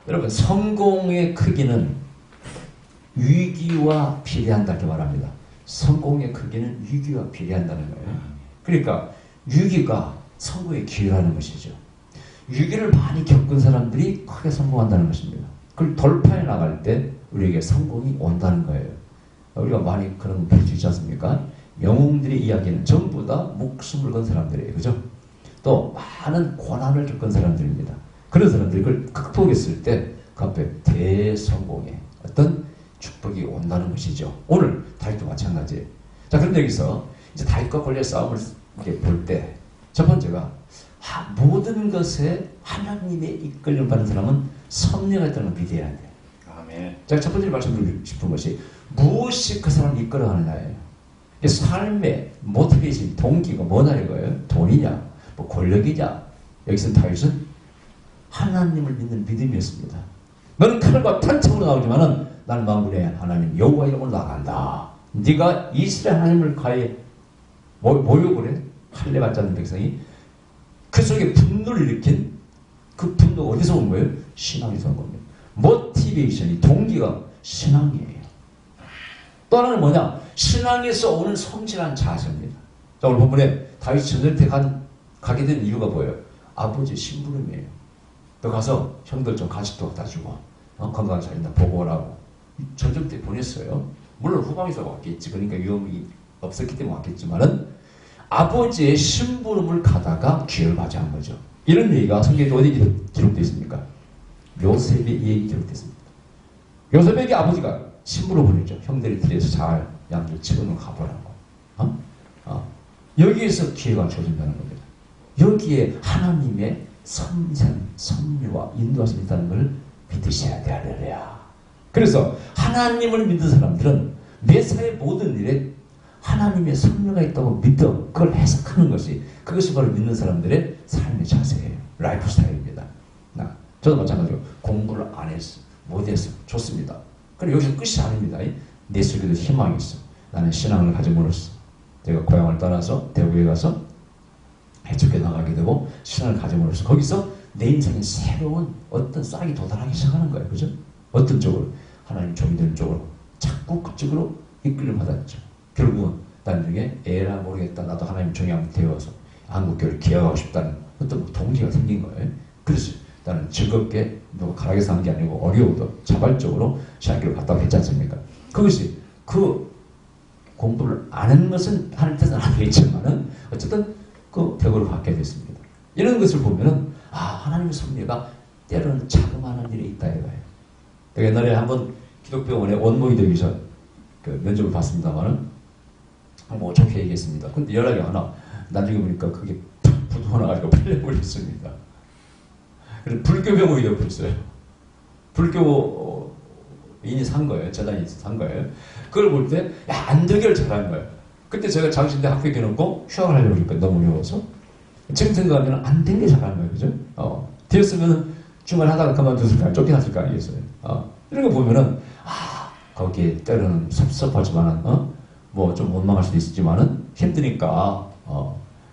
여러분, 성공의 크기는 위기와 비례한다 이렇게 말합니다. 성공의 크기는 위기와 비례한다는 거예요. 그러니까 위기가 성공의 기회라는 것이죠. 위기를 많이 겪은 사람들이 크게 성공한다는 것입니다. 그걸 돌파해 나갈 때 우리에게 성공이 온다는 거예요. 우리가 많이 그런 거 볼 수 있지 않습니까? 영웅들의 이야기는 전부 다 목숨을 건 사람들이에요. 그죠? 또 많은 고난을 겪은 사람들입니다. 그런 사람들이 그걸 극복했을 때 그 앞에 대성공의 어떤 축복이 온다는 것이죠. 오늘 다윗도 마찬가지예요. 자, 그런데 여기서 이제 다윗과 골리앗 싸움을 이렇게 볼 때 첫 번째가 모든 것에 하나님의 이끌림 받는 사람은 섭리가 있다는 걸 믿어야 돼요. 아멘. 제가 첫 번째로 말씀드리고 싶은 것이 무엇이 그 사람을 이끌어가느냐예요. 삶의 모티베이션, 동기가 뭐냐 이거예요. 돈이냐, 뭐 권력이냐. 여기서 다윗은 하나님을 믿는 믿음이었습니다. 너는 칼과 탄창으로 나오지만은 나는 마음으로 하나님 여호와 이름으로 나간다. 네가 이스라엘 하나님을 가해 모욕을 해 할례 받지 않는 백성이 그 속에 분노를 일으킨 그 분노가 어디서 온 거예요? 신앙에서 온 겁니다. 모티베이션이 동기가 신앙이에요. 또 하나는 뭐냐? 신앙에서 오는 성실한 자세입니다. 자, 오늘 본문에 다윗이 전쟁터에 가게 된 이유가 뭐예요? 아버지 심부름이에요. 너 가서 형들 좀 간식도 갖다 주고 건강 잘 있나 보고 오라고 전쟁터에 보냈어요. 물론 후방에서 왔겠지. 그러니까 위험이 없었기 때문에 왔겠지만은 아버지의 심부름을 가다가 기회를 맞이한 거죠. 이런 얘기가 성경에 어디 기록되어 있습니까? 요셉의 얘기 기록됐습니다. 요셉에게 아버지가 심부름을 보냈죠. 형들이 들에서 잘 양들 집어넣어 가보라고. 여기에서 기회가 주어진다는 겁니다. 여기에 하나님의 선생, 섭리와 인도하심이 있다는 걸 믿으셔야 돼. 할렐루야. 그래서 하나님을 믿는 사람들은 매사의 모든 일에 하나님의 섭리가 있다고 믿어 그걸 해석하는 것이 그것이 바로 믿는 사람들의 삶의 자세예요. 라이프 스타일입니다. 저도 마찬가지로 공부를 안 했어. 못했어. 좋습니다. 그럼 여기서 끝이 아닙니다. 내 속에도 희망이 있어. 나는 신앙을 가짐으로써 제가 고향을 떠나서 대구에 가서 해적에 나가게 되고 신앙을 가짐으로써 거기서 내 인생에 새로운 어떤 싹이 돋아나기 시작하는 거예요. 그죠? 어떤 쪽으로? 하나님 종이 되는 쪽으로 자꾸 그쪽으로 이끌림 받았죠. 결국은 나중에 에라 모르겠다. 나도 하나님 종이 한번 되어서 한국교회를 기억하고 싶다는 어떤 동기가 생긴 거예요. 그래서 나는 즐겁게 뭐 가락에서 한 게 아니고 어려워도 자발적으로 신학교를 갔다고 했지 않습니까? 그것이 그 공부를 아는 것은 하는 뜻은 아니겠지만은 어쨌든 그 벽으로 갖게 됐습니다. 이런 것을 보면은 하나님의 섭리가 때로는 자그마한 일에 있다 이거예요. 제가 옛날에 한번 기독병원에 원모이 되기 전 그 면접을 봤습니다만은 뭐 좋게 얘기했습니다. 근데 연락이 안 와. 나중에 보니까 그게 부도가 나가지고 팔려버렸습니다. 그래서 불교병원이 되어버렸어요. 불교인이 산 거예요. 재단이 산 거예요. 그걸 볼 때 안되기를 잘한 거예요. 그때 제가 장신대 학교에 겨놓고 휴학을 하려고 그러니까 너무 어려워서 지금 생각하면 안 된 게 잘한 거예요. 그죠? 되었으면 주말 하다가 그만뒀을까 쫓겨났을까 아니겠어요? 이런 거 보면은 거기에 때로는 섭섭하지만은 뭐 좀 원망할 수도 있지만은 힘드니까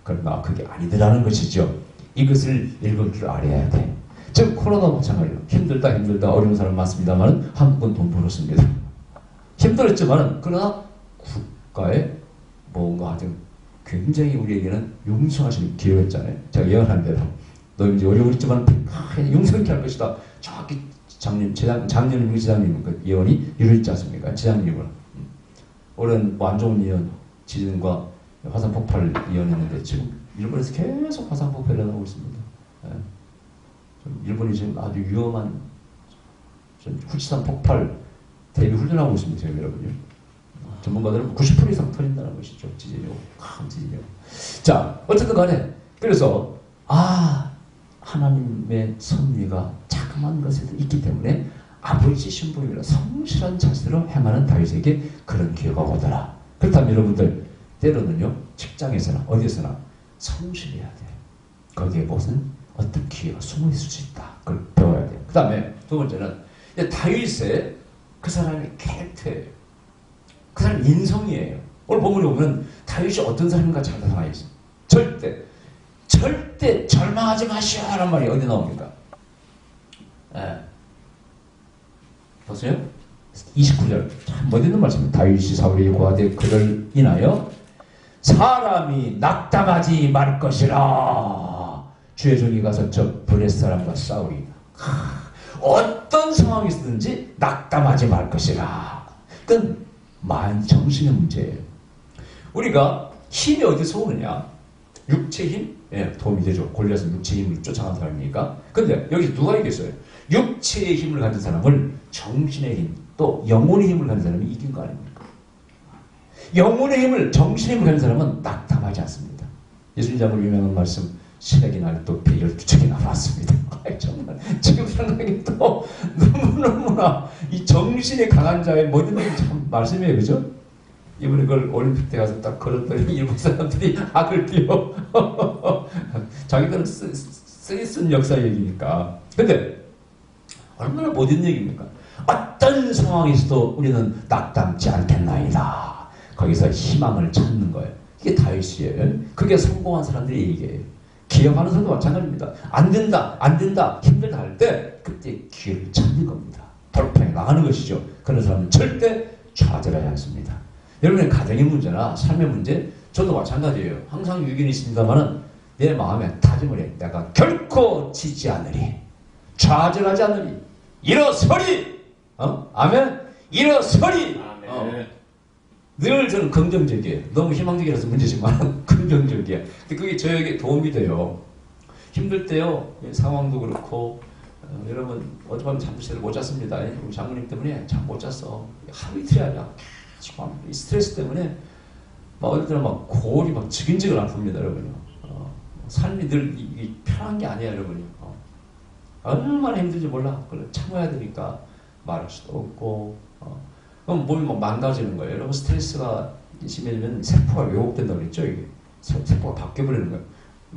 그러나 그게 아니더라는 것이죠. 이것을 읽을 줄 알아야 돼. 지금 코로나 마찬가지로 힘들다 어려운 사람 많습니다만은 한국은 돈 벌었습니다. 힘들었지만은 그러나 국가에 뭔가 아주 굉장히 우리에게는 용서하시는 기회였잖아요. 제가 예언한 대로 너 이제 어려웠지만 용서케 할 것이다. 정확히 장년임 지장님 그 예언이 이루어지지 않습니까? 지장님은 올해는 안 좋은 예언, 지진과 화산 폭발 예언했는데 지금 일본에서 계속 화산 폭발이 일어나고 있습니다. 일본이 지금 아주 위험한 후지산 폭발 대비 훈련하고 있습니다. 지금 여러분요. 전문가들은 90% 이상 터진다는 것이죠. 지진이 큰 지진이요. 자, 어쨌든 간에 그래서 하나님의 섭리가 자그마한 것에도 있기 때문에 아버지 신부님이라 성실한 자세로 행하는 다윗에게 그런 기회가 오더라. 그렇다면 여러분들 때로는요 직장에서나 어디에서나 성실해야 돼. 거기에 무슨 어떤 기회가 숨어 있을 수 있다. 그걸 배워야 돼요. 그 다음에 두 번째는 다윗의 그 사람의 캐릭터예요. 그 사람 인성이에요. 오늘 본문에 보면 다윗이 어떤 사람인가 잘 나와 있어요. 절대 절망하지 마시오 라는 말이 어디 나옵니까? 보세요. 29절 참 멋있는 말씀입니다. 다윗이 사울에게 고하되 그를 인하여 사람이 낙담하지 말 것이라. 주의 종이 가서 저 블레 사람과 싸우리. 어떤 상황이 있든지 낙담하지 말 것이라. 그건 정신의 문제예요. 우리가 힘이 어디서 오느냐? 육체 힘? 예, 도움이 되죠. 골리앗은 육체 힘을 쫓아간 사람이니까. 근데 여기서 누가 이겼어요? 육체의 힘을 가진 사람을 정신의 힘, 또 영혼의 힘을 가진 사람이 이긴 거 아닙니까? 영혼의 힘을, 정신의 힘을 가진 사람은 낙담하지 않습니다. 예수님 잡을 유명한 말씀, 신에게 날또 112척이 나왔습니다. 정말 지금 생각해도 너무너무나 이 정신이 강한 자의 모든 일이 참 말씀이에요. 그죠? 이번에 그걸 올림픽 때 가서 딱 걸었더니 일본 사람들이 악을 띄워. 자기들은 쓰리쓴 역사 얘기니까. 근데 얼마나 모든 얘기입니까? 어떤 상황에서도 우리는 낙담지 않겠나이다. 거기서 희망을 찾는 거예요. 이게 다윗이에요. 그게 성공한 사람들의 얘기예요. 기억하는 사람도 마찬가지입니다. 안 된다, 힘들다 할 때 그때 기회를 찾는 겁니다. 돌파해 나가는 것이죠. 그런 사람은 절대 좌절하지 않습니다. 여러분의 가정의 문제나 삶의 문제, 저도 마찬가지예요. 항상 유견이 있습니다만은 내 마음에 다짐을 해. 내가 결코 지지 않으리. 좌절하지 않으리. 일어서리. 아멘. 일어서리. 늘 저는 긍정적이에요. 너무 희망적이라서 문제지만 긍정적이에요. 근데 그게 저에게 도움이 돼요. 힘들 때요. 상황도 그렇고 여러분 어젯밤 잠도 제대로 못 잤습니다. 우리 장모님 때문에 잠 못 잤어. 하루 이틀이 아니라 지금 스트레스 때문에 막 어릴 때는 막 골이 막 지근지근 아픕니다, 여러분요. 삶이 늘 편한 게 아니에요, 여러분요. 얼마나 힘든지 몰라. 그걸 참아야 되니까 말할 수도 없고. 그럼 몸이 막 망가지는 거예요. 여러분 스트레스가 심해지면 세포가 왜곡된다고 그랬죠, 이게. 세포가 바뀌어버리는 거예요.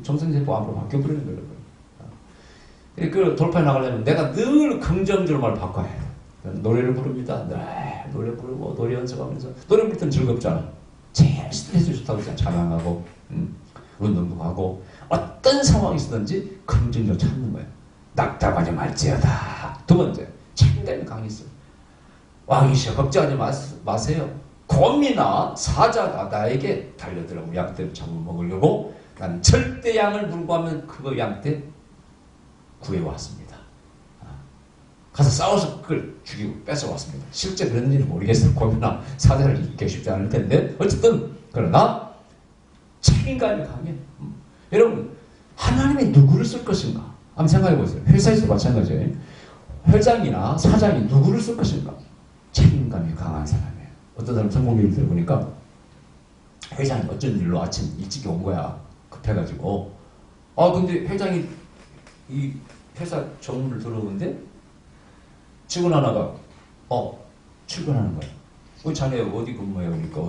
정상세포가 앞으로 바뀌어버리는 거예요, 여러분. 그 돌파해 나가려면 내가 늘 긍정적으로 말을 바꿔야 해요. 노래를 부릅니다. 네, 노래 부르고 노래 연습하면서 노래 부를 땐 즐겁잖아. 제일 스트레스 좋다고 그냥 자랑하고 운동도 하고 어떤 상황이 있었든지 긍정적으로 찾는 거예요. 낙담하지 말지어다. 두 번째, 책임감이 강했어요. 왕이시여 걱정하지 마세요. 곰이나 사자가 나에게 달려들고 양떼를 잡아먹으려고 난 절대 양을 불구하면 그거 양떼 구해왔습니다. 가서 싸워서 그걸 죽이고 뺏어왔습니다. 실제 그런지는 모르겠어요. 곰이나 사자를 이기기 쉽지 않을 텐데 어쨌든 그러나 책임감이 강해. 여러분 하나님이 누구를 쓸 것인가? 한번 생각해 보세요. 회사에서도 마찬가지예요. 회장이나 사장이 누구를 쓸 것인가? 책임감이 강한 사람이에요. 어떤 사람 성공 얘기를 들어보니까 회장이 어쩐 일로 아침 일찍 온 거야. 급해가지고. 근데 회장이 이 회사 정문을 들어오는데 직원 하나가 출근하는 거야. 자네 어디 근무해요? 그러니까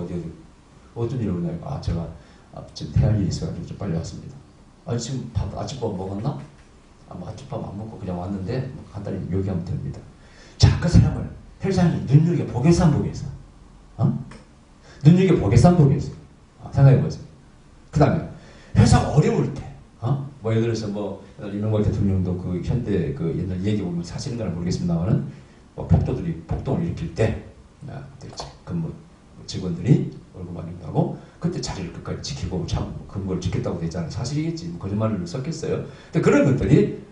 어떤 일로 오냐고. 제가 지금 대할 일이 있어가지고 좀 빨리 왔습니다. 지금 아침밥 먹었나? 아침밥 안 먹고 그냥 왔는데 간단히 요기하면 됩니다. 자, 그 사람을 회장이 눈여겨보겠어. 눈여겨보겠어. 생각해보세요. 그 다음에 회사가 어려울 때 예를 들어서 이명박 대통령도 그 현대 그 옛날 얘기 보면 사실인가는 모르겠습니다만은 폭동을 일으킬 때 근무 직원들이 월급 안 낸다고 그때 자리를 끝까지 지키고 근무를 지켰다고 되잖아요. 사실이겠지. 거짓말을 썼겠어요. 근데 그런 것들이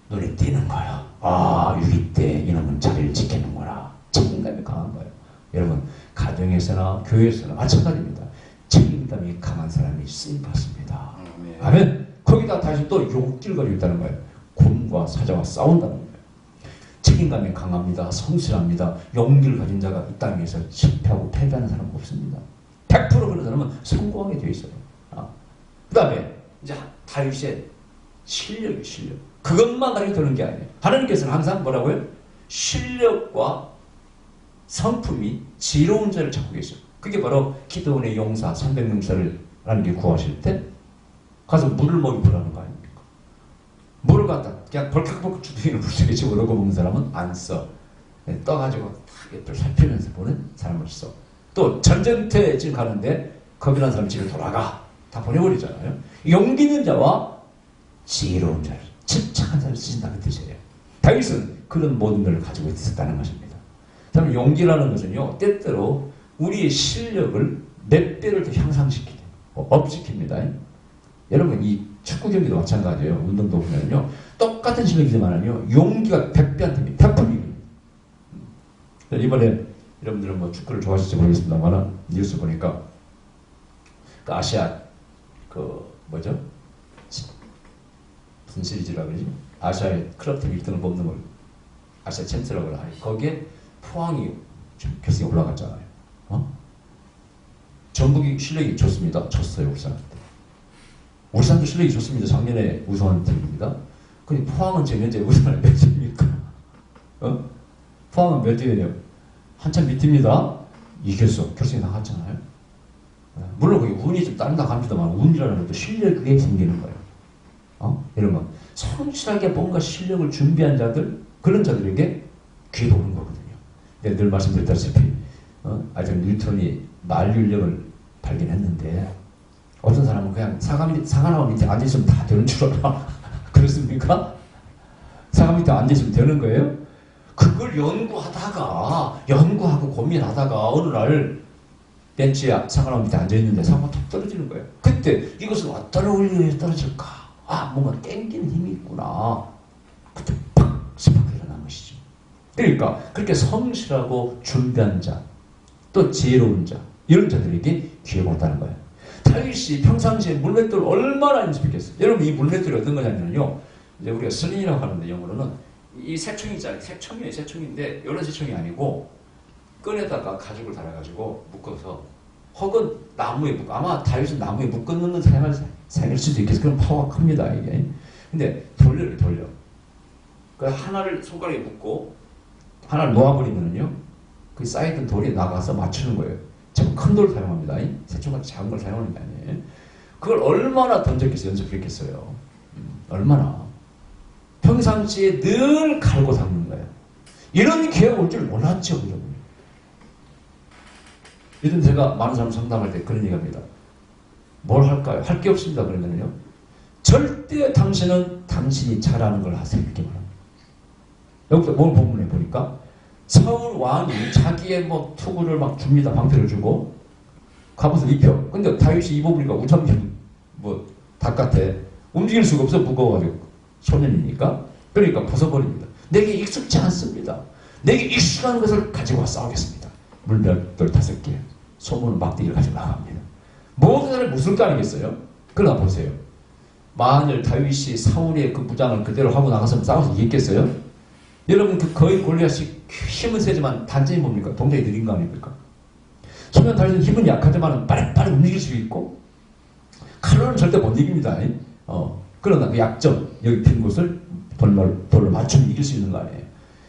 눈에 띄는 거예요. 위기 때 이놈은 자리를 지키는구나. 책임감이 강한 거예요. 여러분 가정에서나 교회에서나 마찬가지입니다. 책임감이 강한 사람이 쓰임받습니다. 아멘. 거기다 다시 또 욕기를 가지고 있다는 거예요. 곰과 사자와 싸운다는 거예요. 책임감이 강합니다. 성실합니다. 용기를 가진 자가 이 땅에서 실패하고 패배하는 사람은 없습니다. 100% 그런 사람은 성공하게 되어 있어요. 그 다음에 이제 다윗의 실력이에요. 실력. 그것만 가지고 되는 게 아니에요. 하나님께서는 항상 뭐라고요? 실력과 성품이 지혜로운 자를 찾고 계셔요. 그게 바로 기드온의 용사 300용사를 하나님께 구하실 때 가서 물을 먹이보라는 거 아닙니까? 물을 갖다 그냥 벌컥벌컥 주둥이를 물속에 집어넣고 먹는 사람은 안 써. 떠가지고 딱 옆을 살피면서 보는 사람을 써. 또 전쟁터에 지금 가는데 겁이 난 사람 집에 돌아가. 다 보내버리잖아요. 용기 있는 자와 지혜로운 자를, 침착한 자를 쓰신다는 뜻이에요. 다윗은 그런 모든 걸 가지고 있었다는 것입니다. 다음에 용기라는 것은요, 때때로 우리의 실력을 몇 배를 더 향상시키고 업시킵니다. 여러분, 이 축구 경기도 마찬가지예요. 운동도 보면요, 똑같은 실력이지만요, 용기가 100배한테 100%입니다. 이번에 여러분들은 뭐 축구를 좋아하실지 모르겠습니다만, 뉴스 보니까 그 아시아 뭐죠? 무슨 시리즈라고 그러지? 아시아의 클럽팀 1등을 뽑는 걸 아시아 챔스라고 하니, 거기에 포항이 지금 결승에 올라갔잖아요. 전북이 실력이 좋습니다. 졌어요, 울산한테. 울산도 실력이 좋습니다. 작년에 우승한 팀입니다. 근데 포항은 지금 현재 우승을 몇 팀입니까? 포항은 몇 팀이에요? 한참 밑입니다. 이겼어. 결승에 나갔잖아요. 물론 그게 운이 좀 따른다 합니다만, 운이라는 것도 실력이 생기는 거예요. 이런 거. 성실하게 뭔가 실력을 준비한 자들, 그런 자들에게 기회가 오는 거거든요. 내가 늘 말씀드렸다시피, 아이작 뉴턴이 만륜력을 발견했는데, 어떤 사람은 그냥 사과나무 밑에 앉아있으면 다 되는 줄 알아. 그렇습니까? 사과 밑에 앉아있으면 되는 거예요? 그걸 연구하고 고민하다가 어느 날 벤치에 사과나무 밑에 앉아있는데 사과가 툭 떨어지는 거예요. 그때 이것은 어떤 원리에 떨어질까? 뭔가 땡기는 힘이 있구나. 그때 팍! 스파크 일어난 것이죠. 그러니까 그렇게 성실하고 준비한 자, 또 지혜로운 자, 이런 자들에게 기회가 왔다는 거예요. 다윗이 평상시에 물맷돌을 얼마나 연습했겠어요. 여러분, 이 물맷돌이 어떤 거냐면요, 이제 우리가 스린이라고 하는데 영어로는 이 새총이 있잖아요. 새총이에요. 새총인데 이런 새총이 아니고 끈에다가 가죽을 달아가지고 묶어서, 혹은 나무에 묶어, 아마 다윗은 나무에 묶어놓는 사용할 수도 있겠어요. 그럼 파워가 큽니다, 이게. 근데 돌려. 그 하나를 손가락에 묶고 하나를 놓아버리면은요, 그 쌓여있던 돌이 나가서 맞추는 거예요. 참 큰 돌을 사용합니다. 새총같이 작은 걸 사용하는 게 아니에요. 그걸 얼마나 던졌겠어요, 연습했겠어요. 얼마나. 평상시에 늘 갈고 닦는 거예요. 이런 기회가 올 줄 몰랐죠, 여러분. 요즘 제가 많은 사람 상담할 때 그런 얘기합니다. 뭘 할까요? 할 게 없습니다. 그러면요, 절대 당신은 당신이 잘하는 걸 하세요. 이렇게 말합니다. 여기서 뭘 본문에 보니까 사울 왕이 자기의 투구를 막 줍니다. 방패를 주고 갑옷을 입혀. 근데 다윗이 입어보니까 우참경 닭 같아. 움직일 수가 없어. 무거워가지고. 소년이니까. 그러니까 벗어버립니다. 내게 익숙지 않습니다. 내게 익숙한 것을 가지고 싸우겠습니다. 물맷돌 5개, 소문 막대기를 가지고 나갑니다. 모든 사람이 무슨 거 아니겠어요? 그러나 보세요. 만일 다윗이 사울의 그 무장을 그대로 하고 나가서 싸워서 이겼겠어요? 여러분, 거의 골리앗이 힘은 세지만 단점이 뭡니까? 동작이 느린 거 아닙니까? 소년 다윗은 힘은 약하지만 빨리 움직일 수 있고, 칼로는 절대 못 이깁니다. 그러나 그 약점, 여기 핀 곳을 돌로 맞추면 이길 수 있는 거 아니에요.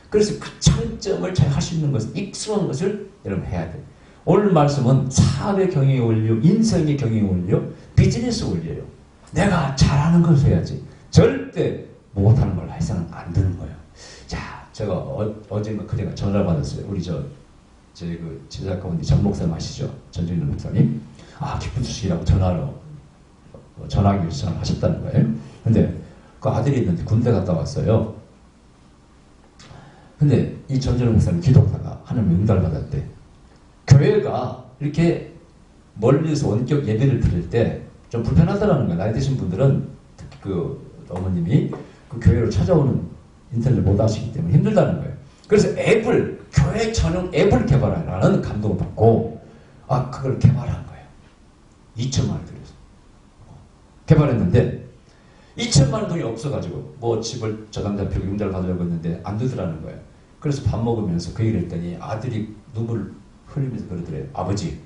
그래서 그 장점을 잘 할 수 있는 것을, 익숙한 것을 여러분 해야 돼요. 오늘 말씀은 사업의 경영의 원료, 인생의 경영의 원료, 비즈니스 원리예요. 내가 잘하는 것을 해야지. 절대 못하는 걸 해서는 안 되는 거예요. 자, 제가 어젠가 그제가 전화를 받았어요. 우리 제 제작 가운데 전 목사님 아시죠? 전준일 목사님. 기쁜 소식이라고 전화하기 위해서 전화를 하셨다는 거예요. 근데 그 아들이 있는데 군대 갔다 왔어요. 근데 이 전준일 목사님 기도하다가 하나님 응답을 받았대. 교회가 이렇게 멀리서 원격 예배를 드릴 때 좀 불편하다라는 거예요. 나이 드신 분들은 특히 그 어머님이 그 교회로 찾아오는 인터넷 못 하시기 때문에 힘들다는 거예요. 그래서 교회 전용 앱을 개발하라는 감동을 받고, 그걸 개발한 거예요. 2천만 원 들여서. 개발했는데, 2천만 원 돈이 없어가지고, 집을 저당자표 융자를 받으려고 했는데, 안 되더라는 거예요. 그래서 밥 먹으면서 그 얘기를 했더니 아들이 눈물을 흘리면서 그러더래요. 아버지,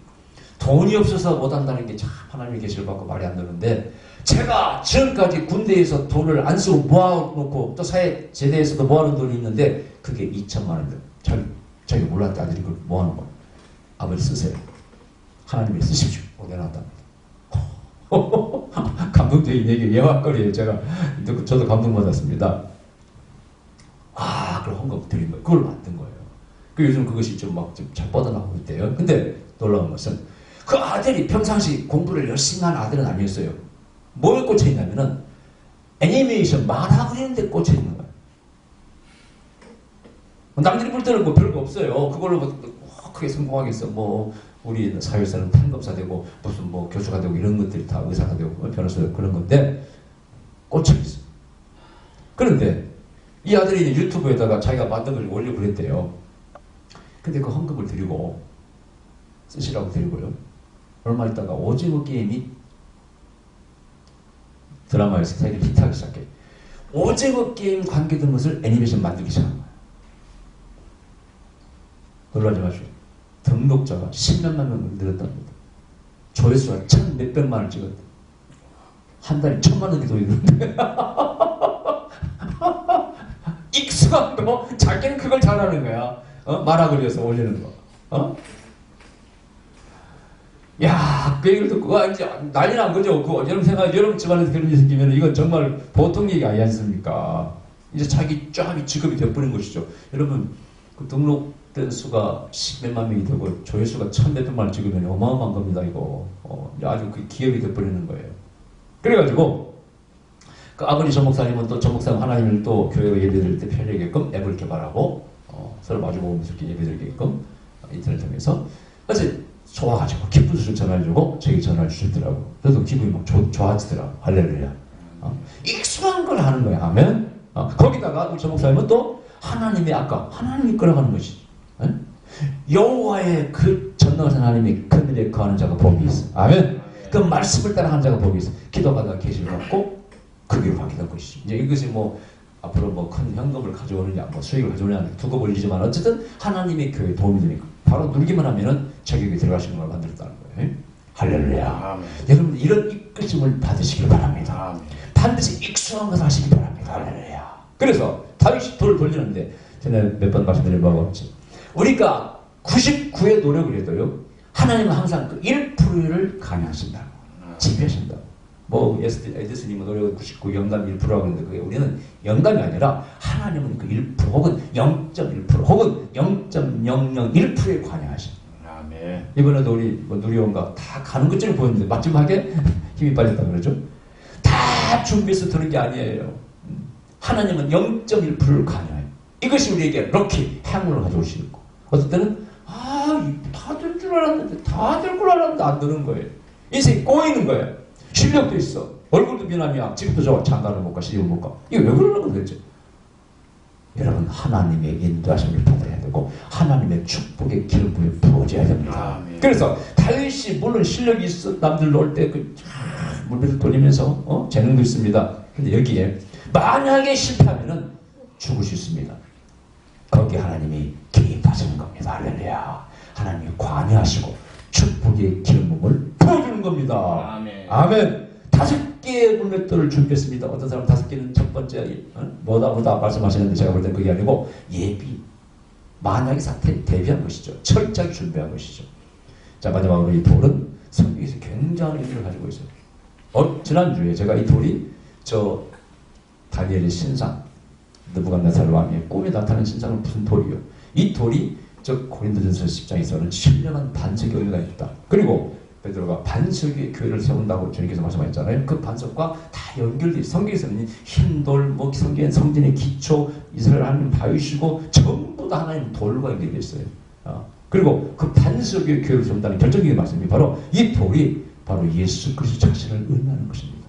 돈이 없어서 못한다는 게 참 하나님의 계시를 받고 말이 안 되는데, 제가 지금까지 군대에서 돈을 안 쓰고 모아놓고 또 사회 제대에서도 모아놓은 돈이 있는데 그게 2천만 원이에요. 자기 몰랐다. 아들이 그걸 모아놓은 거. 아버지 쓰세요. 하나님이 쓰십시오. 내놨답니다. 감동적인 얘기, 예화거리에요. 저도 감동받았습니다. 그걸 헌금 드린 거예요. 그걸 만든 거예요. 요즘 그것이 좀 잘 뻗어나오고 있대요. 근데 놀라운 것은 그 아들이 평상시 공부를 열심히 한 아들은 아니었어요. 뭐에 꽂혀 있냐면은 애니메이션 만화 그리는 데 꽂혀 있는 거예요. 남들이 볼 때는 뭐 별거 없어요. 그걸로 뭐 크게 성공하겠어. 뭐 우리 사회에서는 판검사 되고 무슨 뭐 교수가 되고 이런 것들이 다 의사가 되고 변호사가 되고 그런 건데 꽂혀 있어. 그런데 이 아들이 유튜브에다가 자기가 만든 걸 올려 그랬대요. 근데 그 헌금을 드리고 쓰시라고 드리고요. 얼마 있다가 오징어 게임이 드라마에서 되게 히트하기 시작해. 오징어 게임 관계된 것을 애니메이션 만들기 시작한 거예요. 놀라지 마시고 등록자가 10몇만 명 늘었답니다. 조회수가 1,000 몇백만 원 찍었대. 한 달에 1,000만 원이 더 있는데 익숙한 거 자기는 그걸 잘하는 거야. 말아 그려서 올리는 거. 야, 그 얘기를 듣고 이제 난리 난 거죠. 여러분 생각, 여러분 집안에서 그런 일이 생기면 이건 정말 보통 얘기 아니지 않습니까? 이제 자기 쫙 직업이 돼버린 것이죠. 여러분 그 등록된 수가 10몇만 명이 되고 조회수가 1,000몇백만 원 찍으면 어마어마한 겁니다. 이거 아주 그 기업이 돼버리는 거예요. 그래가지고 그 아버지 전 목사님은 또 전 목사님 하나님을 또 교회가 예배드릴 때 편리하게끔 앱을 개발하고 서로 마주보면서 이렇게 예배드리게끔 인터넷 통해서 어제 좋아가지고 기쁜 소식 전화해주고 저에게 전화를 주시더라고. 그래서 기분이 막 좋아지더라고. 할렐루야. 익숙한 걸 하는 거야. 하면 거기다가 우리 전 목사님은 또 하나님의 아까 하나님이 끌어가는 것이지. 여호와의 그 전능하신 하나님이 그늘에 거하는 자가 복이 있어. 아멘. 그 말씀을 따라하는 자가 복이 있어. 기도하다가 계시를 받고 그기로 가게 된 것이지. 이제 이것이 뭐 앞으로 뭐 큰 현금을 가져오느냐, 뭐 수익을 가져오느냐 두고 벌리지만 어쨌든 하나님의 교회에 도움이 되니까 바로 누르기만 하면은 자격이 들어가시는 걸 만들었다는 거예요. 할렐루야. 아멘. 여러분 이런 이끄짐을 받으시길 바랍니다. 아멘. 반드시 익숙한 것을 하시기 바랍니다. 할렐루야. 그래서 다윗이 돌을 돌리는데 전에 몇 번 말씀드린 바가 없지. 우리가 99의 노력을 해도요. 하나님은 항상 그 1%를 강요하신다. 지배하신다. 뭐 에디슨이 노력은 99, 영감 1%라고 하는데 그게 우리는 영감이 아니라 하나님은 그 1% 혹은 0.1% 혹은 0.001%에 관여하십니다. 아멘. 이번에도 우리 뭐 누리원가 다 가는 것처럼 보였는데 마지막에 힘이 빠졌다 그러죠. 다 준비해서 드는 게 아니에요. 하나님은 0.1%를 관여해요. 이것이 우리에게 럭키 행운을 가져오시는 거. 어떤 때는 다 될 줄 알았는데 다 될 줄 알았는데 안 되는 거예요. 인생이 꼬이는 거예요. 실력도 있어. 얼굴도 미남이야. 집도 좋아. 장가를 못 가. 시집을 못 가. 이게 왜 그러는 거겠죠? 여러분 하나님의 인도하심을 받아야 되고 하나님의 축복의 기름 부에 부어져야 됩니다. 그래서 다윗이 물론 실력이 있어. 남들 놀 때 그 물배를 돌리면서 재능도 있습니다. 근데 여기에 만약에 실패하면은 죽을 수 있습니다. 거기에 하나님이 개입하시는 겁니다. 할렐루야. 하나님이 관여하시고 축복의 기름 부음을 부어주는 겁니다. 아멘. 아멘. 5개의 물맷돌을 준비했습니다. 어떤 사람은 5개는 첫 번째 뭐다 말씀하시는데 제가 볼 땐 그게 아니고 예비. 만약의 사태에 대비한 것이죠. 철저하게 준비한 것이죠. 자, 마지막으로 이 돌은 성경에서 굉장한 의미를 가지고 있어요. 지난주에 제가 이 돌이 다니엘의 신상 느부갓네살 왕의 꿈에 나타난 신상은 무슨 돌이요? 이 돌이 고린도전서 10장에서는 신령한 반석의 의미가 있다. 그리고 베드로가 반석의 교회를 세운다고 주님께서 말씀하셨잖아요. 그 반석과 다 연결돼 있어요. 성경에서는 흰돌, 뭐 성전의 기초, 이스라엘 하나님 바위시고 전부 다 하나님 돌과 연결돼 있어요. 그리고 그 반석의 교회를 세운다는 결정적인 말씀이 바로 이 돌이 바로 예수 그리스도 자신을 의미하는 것입니다.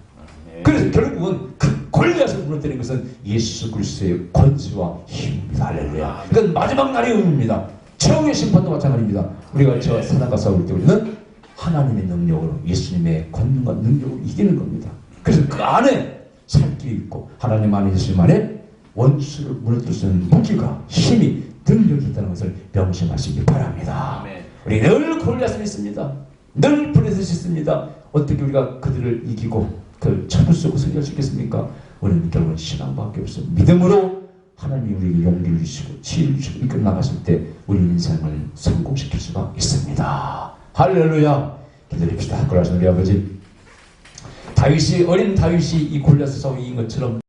그래서 결국은 그 골리앗을 무너뜨리는 것은 예수 그리스도의 권세와 힘입니다. 할렐루야. 이건 마지막 날의 의미입니다. 최후의 심판도 마찬가지입니다. 우리가 사단과 싸울 때 우리는 하나님의 능력으로 예수님의 권능과 능력으로 이기는 겁니다. 그래서 그 안에 살 길이 있고 하나님 안에 예수님 안에 원수를 무너뜨릴 수 있는 무기가 힘이 능력이 있다는 것을 명심하시기 바랍니다. 아멘. 우리 늘 골리앗은 있습니다. 늘 블레셋이 있습니다. 어떻게 우리가 그들을 이기고 그를 참을 수 없고 승리할 수 있겠습니까? 우리는 결국은 신앙밖에 없어요. 믿음으로 하나님이 우리에게 용기를 주시고 지혜를 주시고 이끌어 나갔을 때 우리 인생을 성공시킬 수가 있습니다. 할렐루야. 기다립시다. 그러하신 우리 아버지 다윗이 어린 다윗이 이 골리앗을 싸워 이긴 것처럼